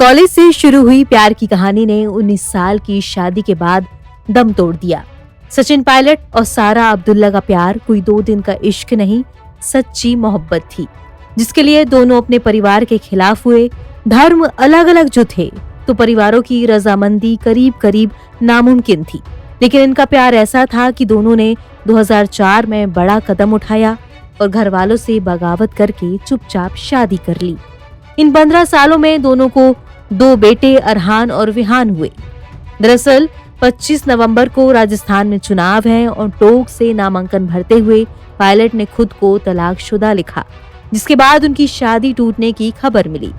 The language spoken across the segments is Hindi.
कॉलेज से शुरू हुई प्यार की कहानी ने 19 साल की शादी के बाद दम तोड़ दिया। सचिन पायलट और सारा अब्दुल्ला का प्यार कोई 2 दिन का इश्क नहीं, सच्ची मोहब्बत थी, जिसके लिए दोनों अपने परिवार के खिलाफ हुए। धर्म अलग अलग जो थे तो परिवारों की रजामंदी करीब करीब नामुमकिन थी, लेकिन इनका प्यार ऐसा था कि दोनों ने 2004 में बड़ा कदम उठाया और घर वालों से बगावत करके चुपचाप शादी कर ली। इन 15 सालों में दोनों को 2 बेटे अरहान और विहान हुए। दरअसल 25 नवंबर को राजस्थान में चुनाव है और टोंक से नामांकन भरते हुए पायलट ने खुद को तलाकशुदा लिखा, जिसके बाद उनकी शादी टूटने की खबर मिली।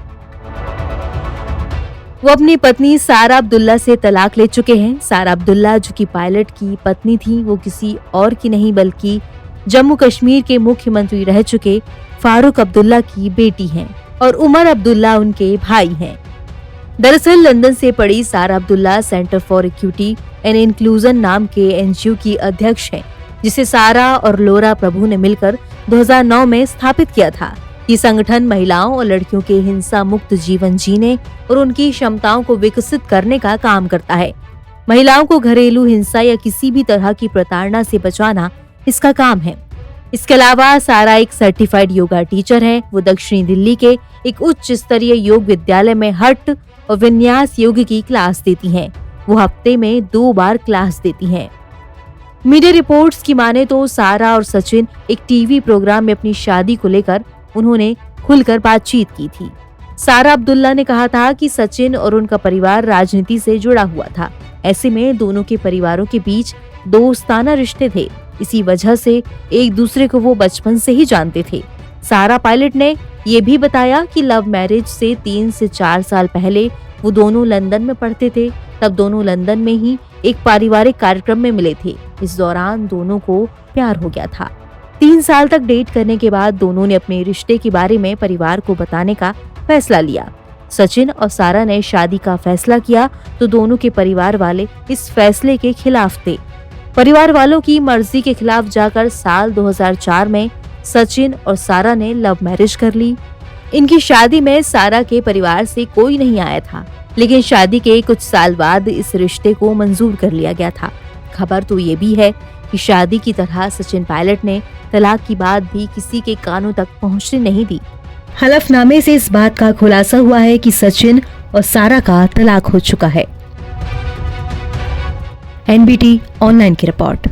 वो अपनी पत्नी सारा अब्दुल्ला से तलाक ले चुके हैं। सारा अब्दुल्ला जो कि पायलट की पत्नी थी, वो किसी और की नहीं बल्कि जम्मू कश्मीर के मुख्यमंत्री रह चुके फारूक अब्दुल्ला की बेटी हैं और उमर अब्दुल्ला उनके भाई हैं। दरअसल लंदन से पढ़ी सारा Abdullah centre for equity and inclusion नाम के एनजीओ की अध्यक्ष हैं, जिसे सारा और लोरा प्रभु ने मिलकर 2009 में स्थापित किया था। ये संगठन महिलाओं और लड़कियों के हिंसा मुक्त जीवन जीने और उनकी क्षमताओं को विकसित करने का काम करता है। महिलाओं को घरेलू हिंसा या किसी भी तरह की प्रताड़ना से बचाना इसका काम है। इसके अलावा सारा एक सर्टिफाइड योगा टीचर है। वो दक्षिणी दिल्ली के एक उच्च स्तरीय योग विद्यालय में हठ और विन्यास योग की क्लास देती हैं। वो हफ्ते में 2 बार क्लास देती हैं। मीडिया रिपोर्ट्स की माने तो सारा और सचिन एक टीवी प्रोग्राम में अपनी शादी को लेकर उन्होंने खुलकर बातचीत की थी। सारा अब्दुल्ला ने कहा था कि सचिन और उनका परिवार राजनीति से जुड़ा हुआ था। ऐसे में दोनों के परिवारों के बीच दोस्ताना रिश्ते थे। इसी वजह से एक दूसरे को वो बचपन से ही जानते थे। सारा पायलट ने ये भी बताया कि लव मैरिज से 3 से 4 साल पहले वो दोनों लंदन में पढ़ते थे। तब दोनों लंदन में ही एक पारिवारिक कार्यक्रम में मिले थे। इस दौरान दोनों को प्यार हो गया था। 3 साल तक डेट करने के बाद दोनों ने अपने रिश्ते के बारे में परिवार को बताने का फैसला लिया। सचिन और सारा ने शादी का फैसला किया तो दोनों के परिवार वाले इस फैसले के खिलाफ थे। परिवार वालों की मर्जी के खिलाफ जाकर साल 2004 में सचिन और सारा ने लव मैरिज कर ली। इनकी शादी में सारा के परिवार से कोई नहीं आया था, लेकिन शादी के कुछ साल बाद इस रिश्ते को मंजूर कर लिया गया था। खबर तो ये भी है कि शादी की तरह सचिन पायलट ने तलाक की बात भी किसी के कानों तक पहुंचने नहीं दी। हलफनामे से इस बात का खुलासा हुआ है कि सचिन और सारा का तलाक हो चुका है। एनबीटी ऑनलाइन की रिपोर्ट।